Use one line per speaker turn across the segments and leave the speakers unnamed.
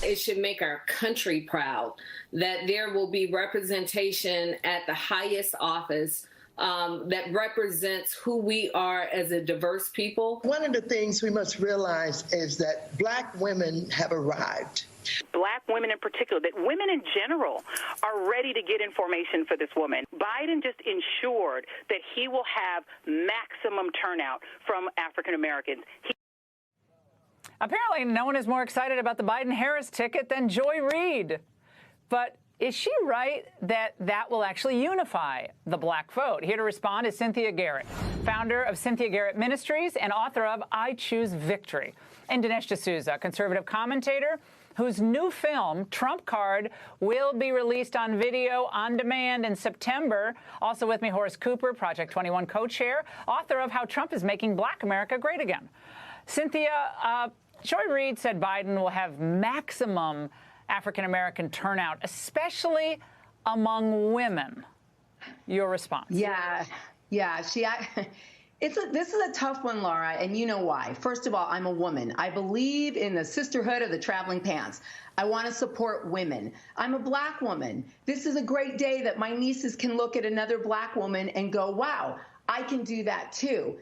It should make our country proud that there will be representation at the highest office that represents who we are as a diverse people.
One of the things we must realize is that Black women have arrived.
Black women in particular, that women in general are ready to get information for this woman. Biden just ensured that he will have maximum turnout from African Americans.
Apparently, no one is more excited about the Biden-Harris ticket than Joy Reid. But is she right that that will actually unify the black vote? Here to respond is Cynthia Garrett, founder of Cynthia Garrett Ministries and author of I Choose Victory, and Dinesh D'Souza, conservative commentator whose new film, Trump Card, will be released on video on demand in September. Also with me, Horace Cooper, Project 21 co-chair, author of How Trump is Making Black America Great Again. Cynthia, Joy Reid said Biden will have maximum African-American turnout, especially among women. Your response?
Yeah. This is a tough one, Laura, and you know why. First of all, I'm a woman. I believe in the sisterhood of the traveling pants. I want to support women. I'm a Black woman. This is a great day that my nieces can look at another Black woman and go, wow, I can do that too.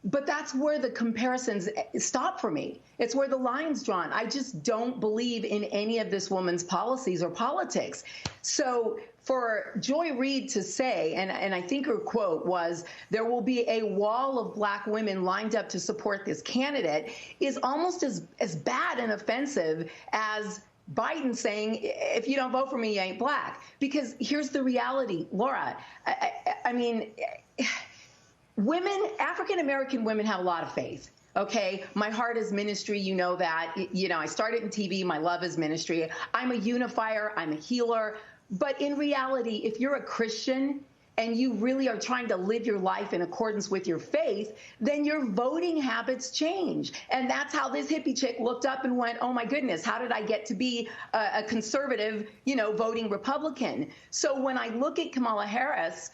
But that's where the comparisons stop for me. It's where the line's drawn. I just don't believe in any of this woman's policies or politics. So for Joy Reid to say, and I think her quote was, there will be a wall of Black women lined up to support this candidate, is almost as bad and offensive as Biden saying, if you don't vote for me, you ain't Black. Because here's the reality, Laura. I mean, women, African-American women have a lot of faith. Okay, my heart is ministry. You know that. You know, I started in TV. My love is ministry. I'm a unifier. I'm a healer. But in reality, if you're a Christian and you really are trying to live your life in accordance with your faith, then your voting habits change. And that's how this hippie chick looked up and went, oh my goodness, how did I get to be a conservative, voting Republican? So when I look at Kamala Harris,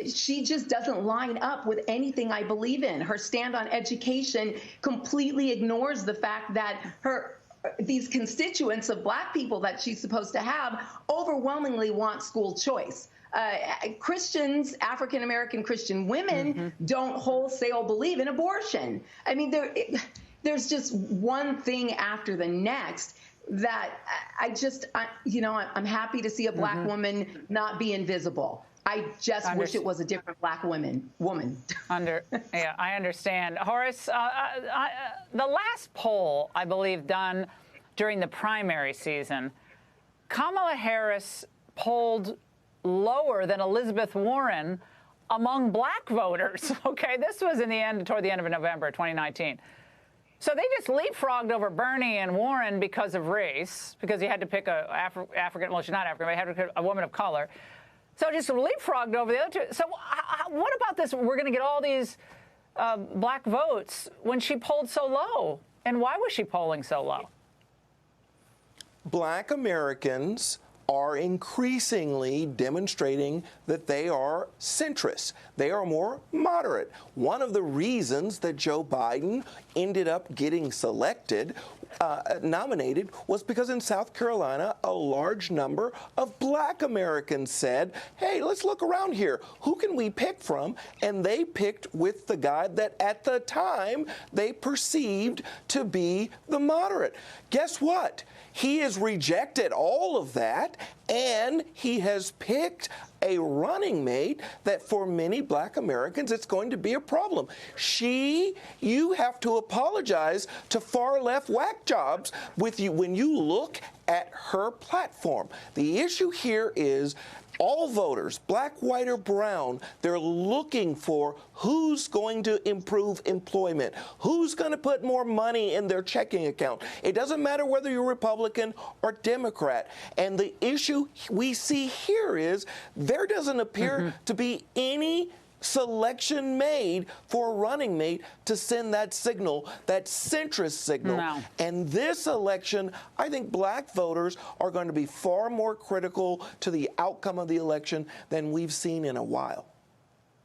she just doesn't line up with anything I believe in. Her stand on education completely ignores the fact that these constituents of Black people that she's supposed to have overwhelmingly want school choice. Christians, African-American Christian women, don't wholesale believe in abortion. I mean, there's just one thing after the next that I'm happy to see a Black woman not be invisible. I just wish it was a different Black woman.
Yeah, I understand. Horace, the last poll, I believe, done during the primary season, Kamala Harris polled lower than Elizabeth Warren among Black voters. Okay, this was toward the end of November 2019. So they just leapfrogged over Bernie and Warren because of race, because he had to pick African, well, she's not African, but he had to pick a woman of color. So just leapfrogged over the other two. So what about this? We're going to get all these Black votes when she polled so low. And why was she polling so low?
Black Americans are increasingly demonstrating that they are centrist. They are more moderate. One of the reasons that Joe Biden ended up getting nominated was because in South Carolina, a large number of Black Americans said, hey, let's look around here. Who can we pick from? And they picked with the guy that at the time they perceived to be the moderate. Guess what? He has rejected all of that, and he has picked a running mate that for many Black Americans, it's going to be a problem. You have to apologize to far-left whack jobs when you look at her platform. The issue here is all voters, Black, white, or brown, they're looking for who's going to improve employment, who's going to put more money in their checking account. It doesn't matter whether you're Republican or Democrat. And the issue we see here is there doesn't appear to be any selection made for a running mate to send that signal, that centrist signal. No. And this election, I think Black voters are going to be far more critical to the outcome of the election than we've seen in a while.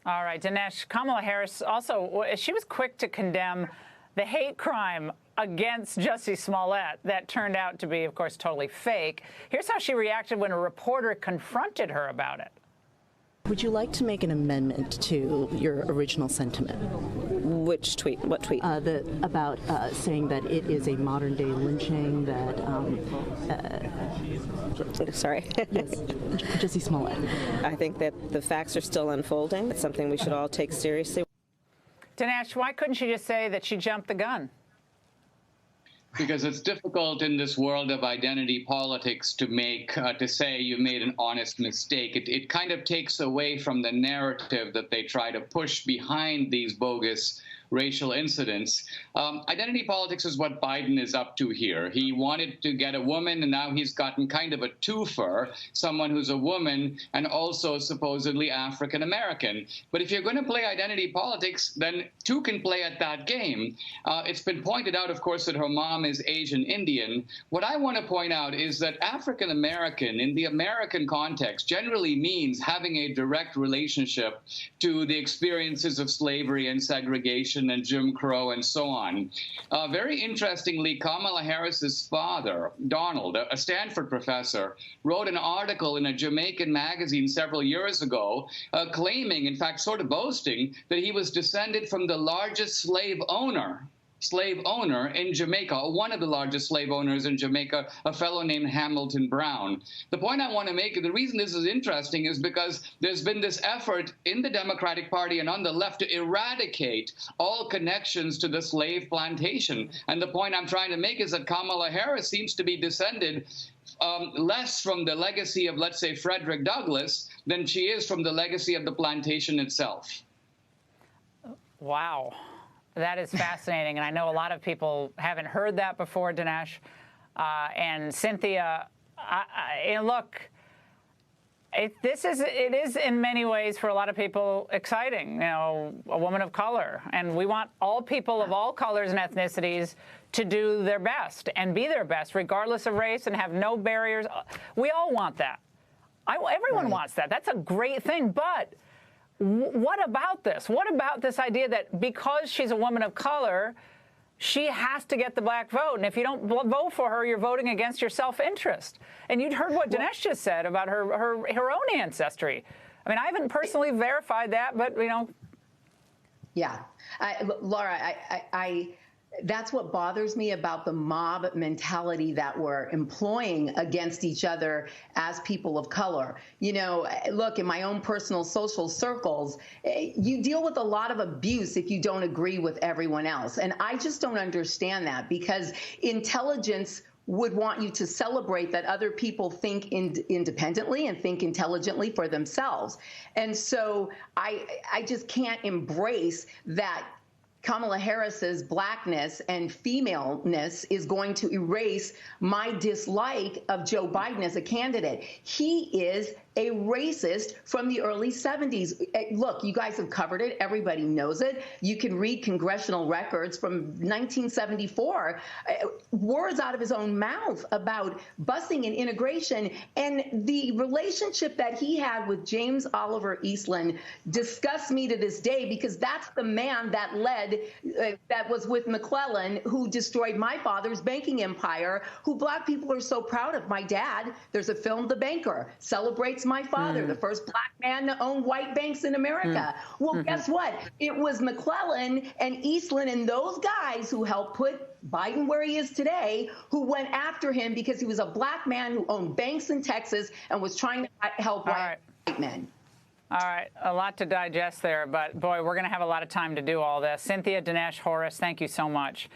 All right, Dinesh, Kamala Harris also, she was quick to condemn the hate crime against Jussie Smollett that turned out to be, of course, totally fake. Here's how she reacted when a reporter confronted her about it.
Would you like to make an amendment to your original sentiment?
Which tweet? What tweet?
About saying that it is a modern-day lynching, that...
Sorry.
Yes, Jussie Smollett.
I think that the facts are still unfolding. It's something we should all take seriously.
Dinesh, why couldn't she just say that she jumped the gun?
Because it's difficult in this world of identity politics to say you made an honest mistake. It kind of takes away from the narrative that they try to push behind these bogus racial incidents. Identity politics is what Biden is up to here. He wanted to get a woman, and now he's gotten kind of a twofer, someone who's a woman and also supposedly African American. But if you're going to play identity politics, then two can play at that game. It's been pointed out, of course, that her mom is Asian Indian. What I want to point out is that African American, in the American context, generally means having a direct relationship to the experiences of slavery and segregation and Jim Crow and so on. Very interestingly, Kamala Harris's father, Donald, a Stanford professor, wrote an article in a Jamaican magazine several years ago claiming, in fact, sort of boasting, that he was descended from the largest slave owner in Jamaica, one of the largest slave owners in Jamaica, a fellow named Hamilton Brown. The point I want to make, and the reason this is interesting, is because there's been this effort in the Democratic Party and on the left to eradicate all connections to the slave plantation. And the point I'm trying to make is that Kamala Harris seems to be descended less from the legacy of, let's say, Frederick Douglass than she is from the legacy of the plantation itself.
Wow. That is fascinating, and I know a lot of people haven't heard that before, Dinesh. And Cynthia, look, it is in many ways for a lot of people exciting. You know, a woman of color, and we want all people of all colors and ethnicities to do their best and be their best, regardless of race, and have no barriers. We all want that. Everyone wants that. That's a great thing, but. What about this? What about this idea that because she's a woman of color, she has to get the black vote? And if you don't vote for her, you're voting against your self-interest. And you'd heard what Dinesh just said about her own ancestry. I mean, I haven't personally verified that, but, you know.
Yeah. Laura, that's what bothers me about the mob mentality that we're employing against each other as people of color. You know, look, in my own personal social circles, you deal with a lot of abuse if you don't agree with everyone else. And I just don't understand that, because intelligence would want you to celebrate that other people think independently and think intelligently for themselves. And so I just can't embrace that Kamala Harris's blackness and femaleness is going to erase my dislike of Joe Biden as a candidate. He is a racist from the early 70s. Look, you guys have covered it. Everybody knows it. You can read congressional records from 1974, words out of his own mouth about busing and integration. And the relationship that he had with James Oliver Eastland disgusts me to this day, because that's the man that led, that was with McClellan, who destroyed my father's banking empire, who black people are so proud of. My dad, there's a film, The Banker, celebrates my father, the first black man to own white banks in America. Well, guess what? It was McClellan and Eastland and those guys who helped put Biden where he is today, who went after him because he was a black man who owned banks in Texas and was trying to help white men.
All right, a lot to digest there, but boy, we're going to have a lot of time to do all this. Cynthia, Dinesh, Horace, thank you so much.